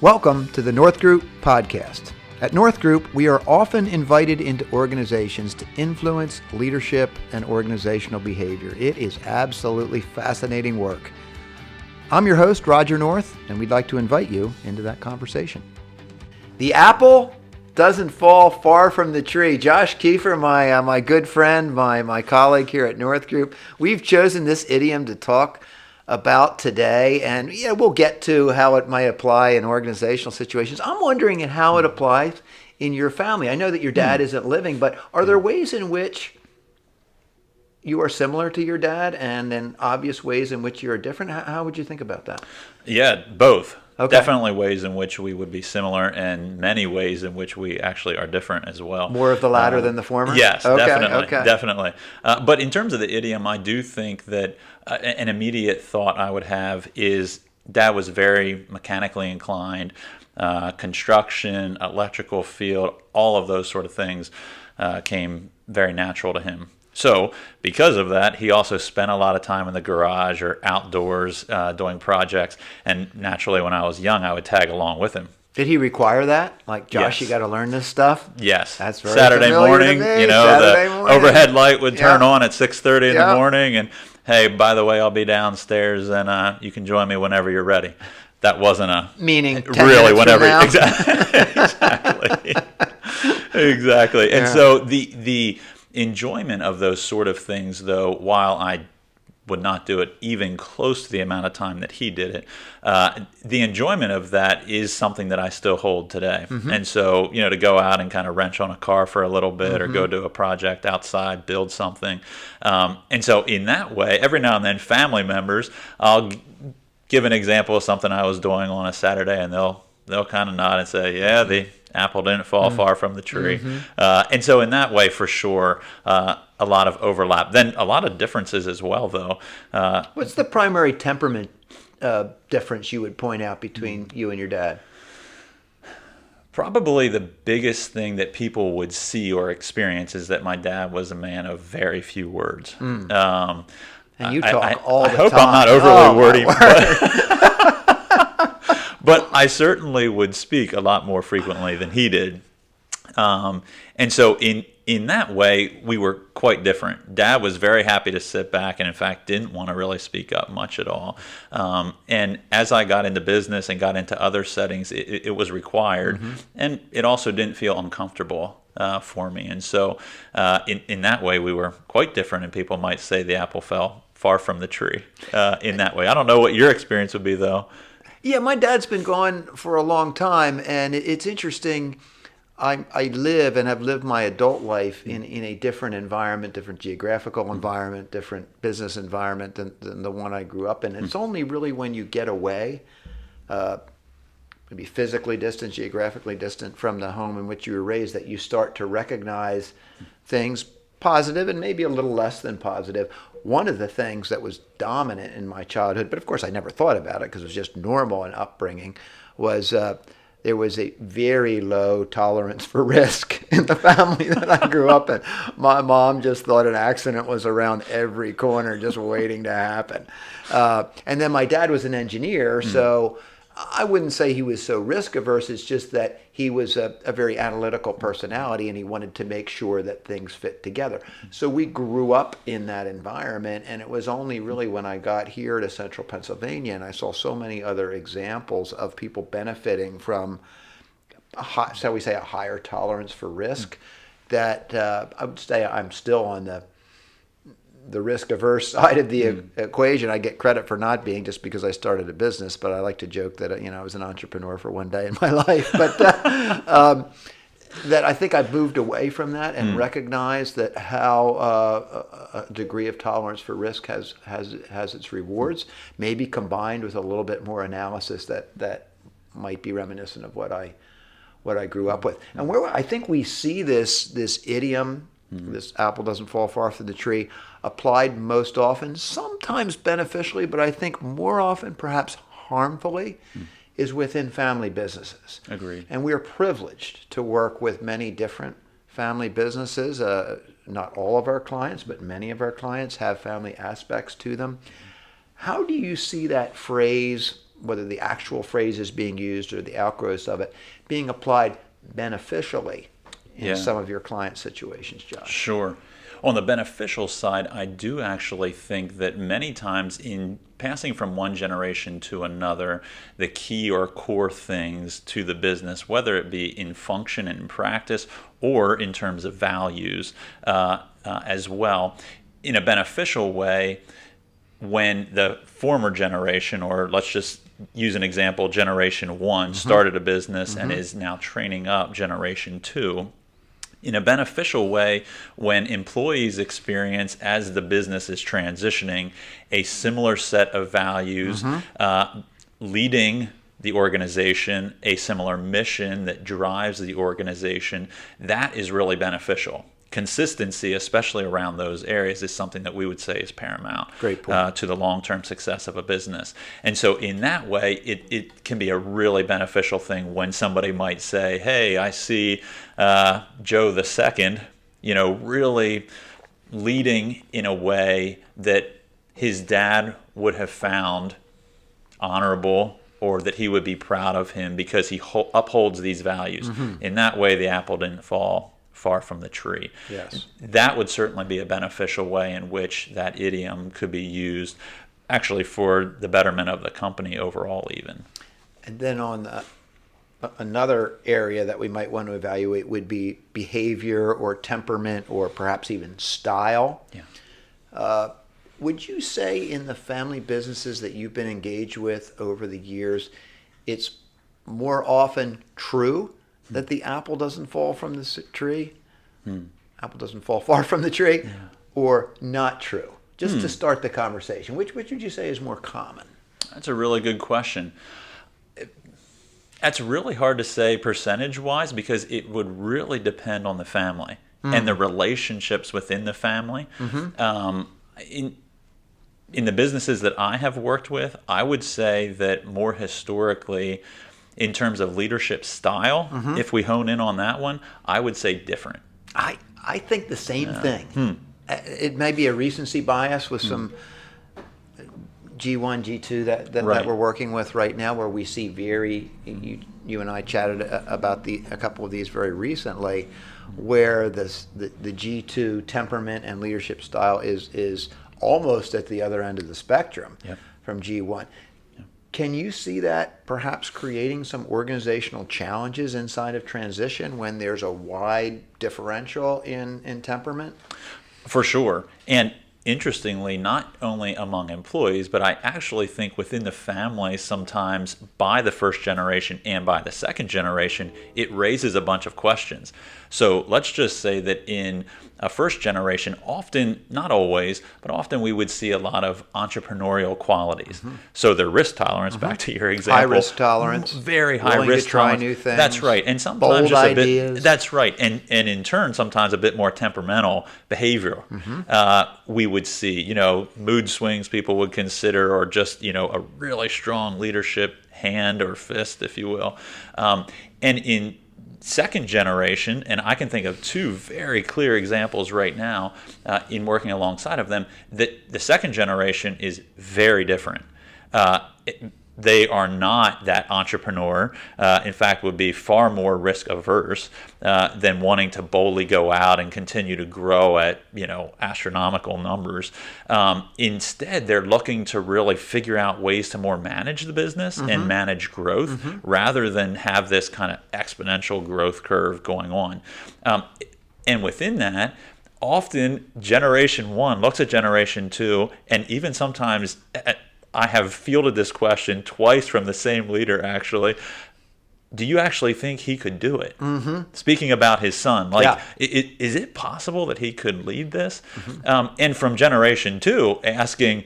Welcome to the North Group podcast. At North Group, we are often invited into organizations to influence leadership and organizational behavior. It is absolutely fascinating work. I'm your host, Roger North, and we'd like to invite you into that conversation. The apple doesn't fall far from the tree. Josh Keefer, my good friend, my colleague here at North Group, we've chosen this idiom to talk about today, and we'll get to how it might apply in organizational situations. I'm wondering how it applies in your family. I know that your dad isn't living, but are there ways in which you are similar to your dad, and then obvious ways in which you are different? How would you think about that? Yeah, both. Okay. Definitely ways in which we would be similar, and many ways in which we actually are different as well. More of the latter than the former? Yes, Okay, definitely. okay. Definitely. But in terms of the idiom, I do think that an immediate thought I would have is Dad was very mechanically inclined. Construction, electrical field, all of those sort of things came very natural to him. So because of that, he also spent a lot of time in the garage or outdoors doing projects. And naturally, when I was young, I would tag along with him. Did he require that? Like, Josh, Yes. You got to learn this stuff? Yes. That's very Saturday familiar morning, to me. the morning. overhead light would turn Yeah. on at 6:30 in Yeah. the morning. And, hey, by the way, I'll be downstairs and you can join me whenever you're ready. That wasn't a... Meaning 10 really, minutes whenever... from now? Exactly. Exactly. And Yeah. so the enjoyment of those sort of things, though, while I would not do it even close to the amount of time that he did it, the enjoyment of that is something that I still hold today. Mm-hmm. And so, to go out and kind of wrench on a car for a little bit or go do a project outside, build something. And so in that way, every now and then family members, I'll give an example of something I was doing on a Saturday, and they'll kind of nod and say, yeah, the apple didn't fall far from the tree. And so in that way, for sure, a lot of overlap. Then a lot of differences as well, though. What's the primary temperament difference you would point out between you and your dad? Probably the biggest thing that people would see or experience is that my dad was a man of very few words. And you talk all the time. I hope I'm not overly wordy, but I certainly would speak a lot more frequently than he did. And so in that way, we were quite different. Dad was very happy to sit back and, in fact, didn't want to really speak up much at all. And as I got into business and got into other settings, it was required. And it also didn't feel uncomfortable for me. And so in that way, we were quite different. And people might say the apple fell far from the tree in that way. I don't know what your experience would be, though. Yeah, my dad's been gone for a long time, and it's interesting. I live and have lived my adult life in a different environment, different geographical environment, different business environment than the one I grew up in. And it's only really when you get away, maybe physically distant, geographically distant from the home in which you were raised, that you start to recognize things positive and maybe a little less than positive. One of the things that was dominant in my childhood, but of course I never thought about it because it was just normal in upbringing, was there was a very low tolerance for risk in the family that I grew up in. My mom just thought an accident was around every corner just waiting to happen. And then my dad was an engineer, so I wouldn't say he was so risk averse. It's just that he was a very analytical personality, and he wanted to make sure that things fit together. So we grew up in that environment, and it was only really when I got here to central Pennsylvania and I saw so many other examples of people benefiting from, shall we say, a higher tolerance for risk, that I would say I'm still on the risk-averse side of the equation. I get credit for not being, just because I started a business, but I like to joke that I was an entrepreneur for one day in my life. But that I think I've moved away from that and recognized that how a degree of tolerance for risk has its rewards, maybe combined with a little bit more analysis that might be reminiscent of what I grew up with. And where I think we see this idiom, this apple doesn't fall far from the tree, applied most often, sometimes beneficially, but I think more often perhaps harmfully, is within family businesses. Agreed. And we're privileged to work with many different family businesses. Not all of our clients, but many of our clients have family aspects to them. How do you see that phrase whether the actual phrase is being used or the outgrowths of it, being applied beneficially in some of your client situations, Josh? Sure. On the beneficial side, I do actually think that many times in passing from one generation to another, the key or core things to the business, whether it be in function and in practice or in terms of values as well, in a beneficial way, when the former generation, or let's just use an example, generation one, started a business and is now training up generation two, in a beneficial way, when employees experience, as the business is transitioning, a similar set of values, leading the organization, a similar mission that drives the organization, that is really beneficial. Consistency, especially around those areas, is something that we would say is paramount. Great point. To the long-term success of a business. And so in that way, it can be a really beneficial thing when somebody might say, hey, I see Joe the second, really leading in a way that his dad would have found honorable, or that he would be proud of him because he upholds these values. In that way, the apple didn't fall far from the tree. Yes. That would certainly be a beneficial way in which that idiom could be used, actually for the betterment of the company overall even. And then on another area that we might want to evaluate would be behavior or temperament or perhaps even style. Yeah. Would you say in the family businesses that you've been engaged with over the years, it's more often true that the apple doesn't fall from the tree? Apple doesn't fall far from the tree, or not true? Just to start the conversation, which would you say is more common? That's a really good question. That's really hard to say percentage-wise because it would really depend on the family and the relationships within the family. In the businesses that I have worked with, I would say that more historically, in terms of leadership style, if we hone in on that one, I would say different. I think the same thing. It may be a recency bias with some G1, G2 that we're working with right now, where we see you and I chatted about a couple of these very recently, where the G2 temperament and leadership style is almost at the other end of the spectrum from G1. Can you see that perhaps creating some organizational challenges inside of transition when there's a wide differential in temperament? For sure. And interestingly, not only among employees, but I actually think within the family, sometimes by the first generation and by the second generation, it raises a bunch of questions. So let's just say that in a first generation, often, not always, but often we would see a lot of entrepreneurial qualities. So the risk tolerance, back to your example. High risk tolerance. Very high willing risk to try tolerance. new things. That's right. And sometimes bold just a ideas. bit. That's right. And in turn, sometimes a bit more temperamental behavior. We would see, mood swings people would consider, or just, a really strong leadership hand or fist, if you will. And in second generation, and I can think of two very clear examples right now in working alongside of them, that the second generation is very different. They are not that entrepreneur. In fact, would be far more risk averse than wanting to boldly go out and continue to grow at astronomical numbers. Instead, they're looking to really figure out ways to more manage the business and manage growth rather than have this kind of exponential growth curve going on. And within that, often generation one looks at generation two, and even sometimes I have fielded this question twice from the same leader, actually. Do you actually think he could do it? Speaking about his son, is it possible that he could lead this? And from generation two, asking,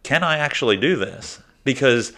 can I actually do this? Because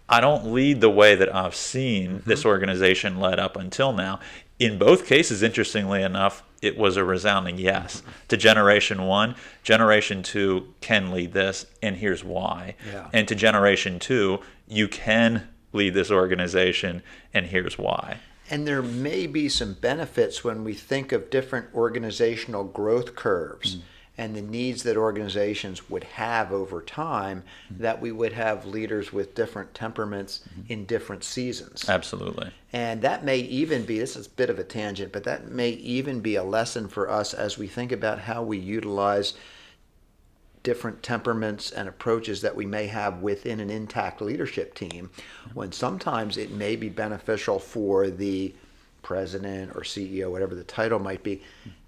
I don't lead the way that I've seen this organization led up until now. In both cases, interestingly enough, it was a resounding yes to generation one. Generation two can lead this, and here's why. And to generation two, you can lead this organization, and here's why. And there may be some benefits when we think of different organizational growth curves and the needs that organizations would have over time, that we would have leaders with different temperaments in different seasons. Absolutely. And that may even be, this is a bit of a tangent, but that may even be a lesson for us as we think about how we utilize different temperaments and approaches that we may have within an intact leadership team, when sometimes it may be beneficial for the president or CEO, whatever the title might be,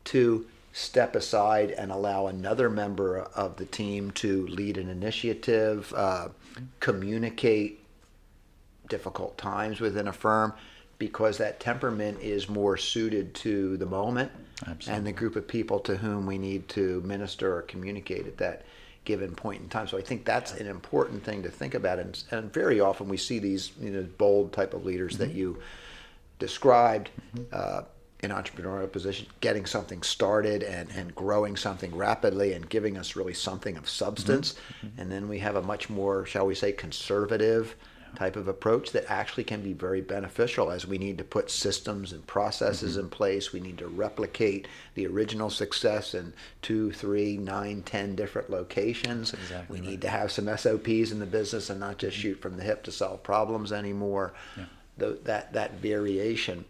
to step aside and allow another member of the team to lead an initiative, communicate difficult times within a firm, because that temperament is more suited to the moment. Absolutely. And the group of people to whom we need to minister or communicate at that given point in time. So I think that's an important thing to think about. And very often we see these bold type of leaders that you described in entrepreneurial position, getting something started and growing something rapidly and giving us really something of substance. And then we have a much more, shall we say, conservative type of approach that actually can be very beneficial, as we need to put systems and processes in place. We need to replicate the original success in 2, 3, 9, 10 different locations. We need to have some SOPs in the business and not just shoot from the hip to solve problems anymore. That variation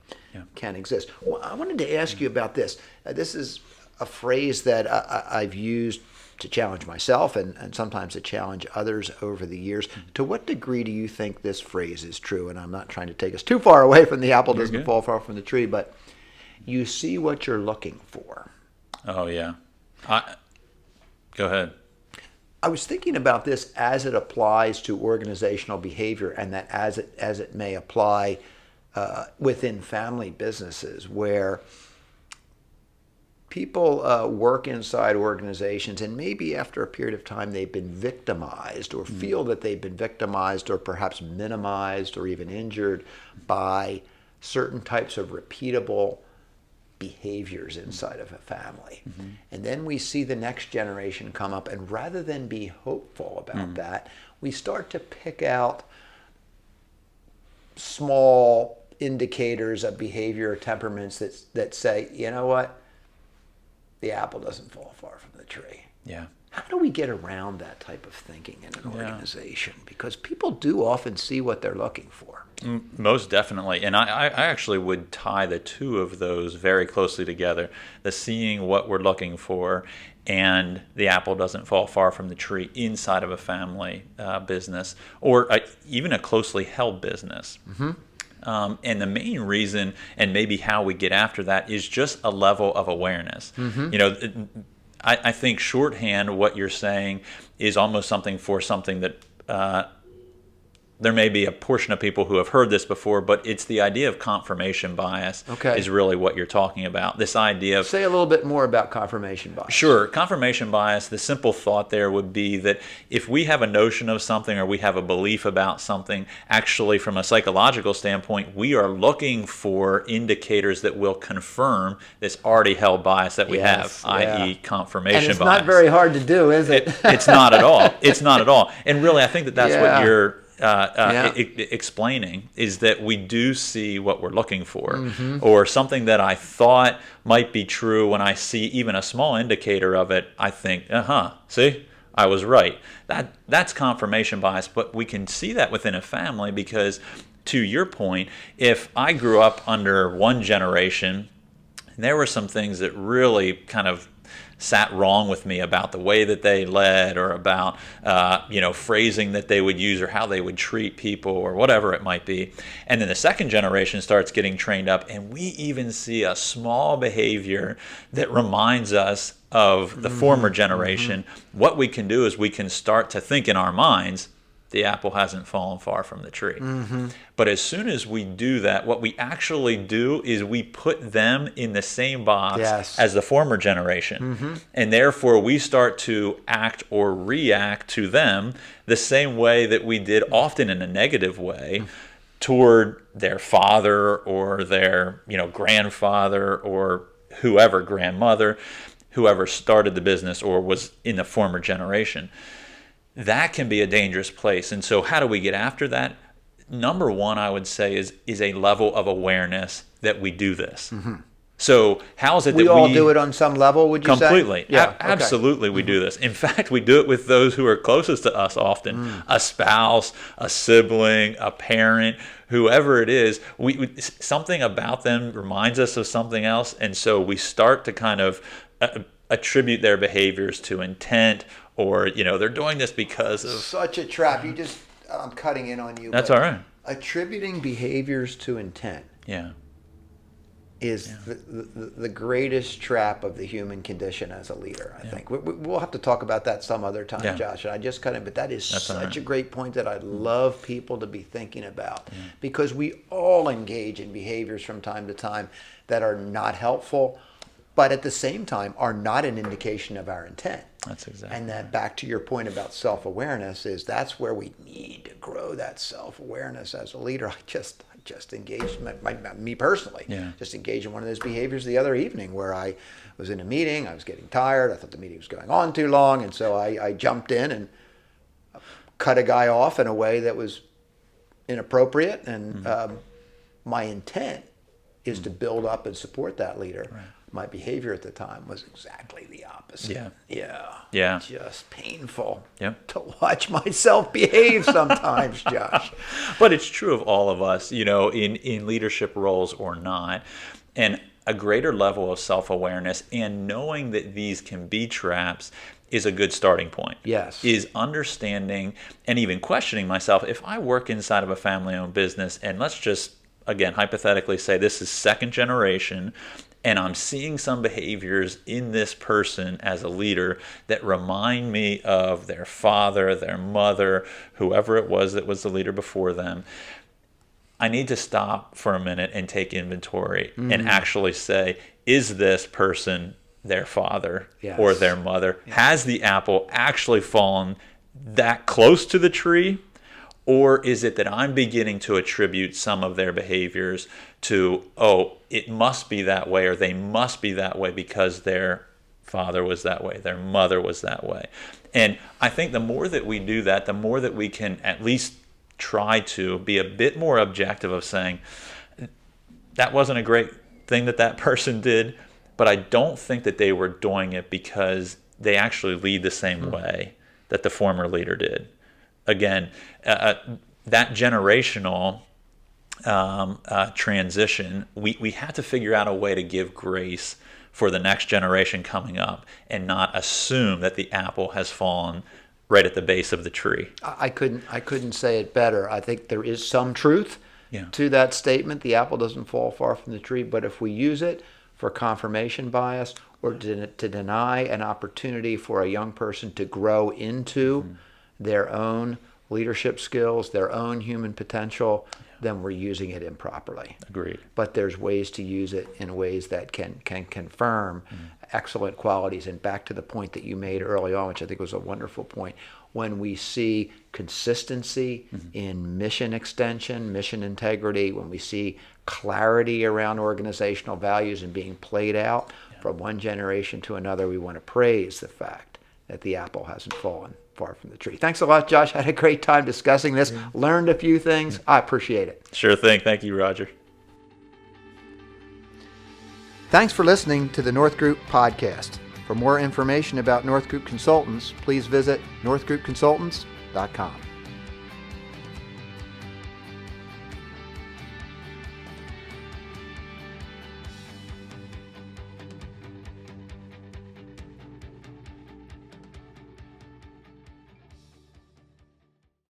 can exist. Well, I wanted to ask you about this. This is a phrase that I've used to challenge myself and sometimes to challenge others over the years. To what degree do you think this phrase is true? And I'm not trying to take us too far away from the apple doesn't fall far from the tree, but you see what you're looking for. Oh, yeah. Go ahead. I was thinking about this as it applies to organizational behavior, and that as it may apply within family businesses, where people work inside organizations, and maybe after a period of time they've been victimized, or feel that they've been victimized, or perhaps minimized or even injured by certain types of repeatable behaviors inside of a family. And then we see the next generation come up, and rather than be hopeful about that, we start to pick out small indicators of behavior or temperaments that say, you know what, the apple doesn't fall far from the tree. Yeah. How do we get around that type of thinking in an organization? Because people do often see what they're looking for. Most definitely. And I actually would tie the two of those very closely together. The seeing what we're looking for and the apple doesn't fall far from the tree inside of a family business, or even a closely held business. And the main reason, and maybe how we get after that, is just a level of awareness. I think shorthand, what you're saying is almost something that there may be a portion of people who have heard this before, but it's the idea of confirmation bias is really what you're talking about. This idea of... Say a little bit more about confirmation bias. Sure. Confirmation bias, the simple thought there would be that if we have a notion of something or we have a belief about something, actually from a psychological standpoint, we are looking for indicators that will confirm this already held bias that we have, i.e. confirmation bias. And it's not very hard to do, is it? It's not at all. It's not at all. And really, I think that that's what you're explaining, is that we do see what we're looking for, or something that I thought might be true. When I see even a small indicator of it, I think, see, I was right. That's confirmation bias. But we can see that within a family, because to your point, if I grew up under one generation, there were some things that really kind of sat wrong with me about the way that they led, or about phrasing that they would use, or how they would treat people, or whatever it might be. And then the second generation starts getting trained up, and we even see a small behavior that reminds us of the former generation. What we can do is we can start to think in our minds, the apple hasn't fallen far from the tree. But as soon as we do that, what we actually do is we put them in the same box as the former generation. And therefore, we start to act or react to them the same way that we did, often in a negative way, toward their father or their grandfather, or whoever, grandmother, whoever started the business or was in the former generation. That can be a dangerous place. And so how do we get after that? Number one, I would say, is a level of awareness that we do this. So how is it We that all do it on some level, would you say? completely? Yeah. Okay. Absolutely, we do this. In fact, we do it with those who are closest to us often: a spouse, a sibling, a parent, whoever it is. Something about them reminds us of something else, and so we start to kind of attribute their behaviors to intent, or they're doing this because of Such a trap. I'm cutting in on you. That's but all right. Attributing behaviors to intent Yeah. is the greatest trap of the human condition as a leader, I think. We'll have to talk about that some other time, Yeah. Josh. And I just but that is That's all such right. a great point that I'd love people to be thinking about, because we all engage in behaviors from time to time that are not helpful, but at the same time are not an indication of our intent. That's exactly. And that, back to your point about self-awareness, that's where we need to grow that self-awareness as a leader. I just engaged, me personally, just engaged in one of those behaviors the other evening where I was in a meeting. I was getting tired. I thought the meeting was going on too long. And so I jumped in and cut a guy off in a way that was inappropriate. And my intent is to build up and support that leader. Right. My behavior at the time was exactly the opposite. Yeah. Just painful Yep. to watch myself behave sometimes, Josh. But it's true of all of us, in leadership roles or not. And a greater level of self-awareness and knowing that these can be traps is a good starting point. Yes. Is understanding and even questioning myself. If I work inside of a family-owned business, and let's just, again, hypothetically say this is second generation, and I'm seeing some behaviors in this person as a leader that remind me of their father, their mother, whoever it was that was the leader before them, I need to stop for a minute and take inventory and actually say, is this person their father or their mother? Has the apple actually fallen that close to the tree? Or is it that I'm beginning to attribute some of their behaviors to, it must be that way, or they must be that way because their father was that way, their mother was that way. And I think the more that we do that, the more that we can at least try to be a bit more objective of saying, that wasn't a great thing that person did, but I don't think that they were doing it because they actually lead the same way that the former leader did. Again, that generational transition, we had to figure out a way to give grace for the next generation coming up and not assume that the apple has fallen right at the base of the tree. I couldn't say it better. I think there is some truth to that statement. The apple doesn't fall far from the tree, but if we use it for confirmation bias or to deny an opportunity for a young person to grow into their own leadership skills, their own human potential, then we're using it improperly. Agreed. But there's ways to use it in ways that can confirm excellent qualities. And back to the point that you made early on, which I think was a wonderful point, when we see consistency in mission extension, mission integrity, when we see clarity around organizational values and being played out from one generation to another, we want to praise the fact that the apple hasn't fallen far from the tree. Thanks a lot, Josh. I had a great time discussing this. Learned a few things. I appreciate it. Sure thing. Thank you, Roger. Thanks for listening to the North Group podcast. For more information about North Group Consultants, please visit northgroupconsultants.com.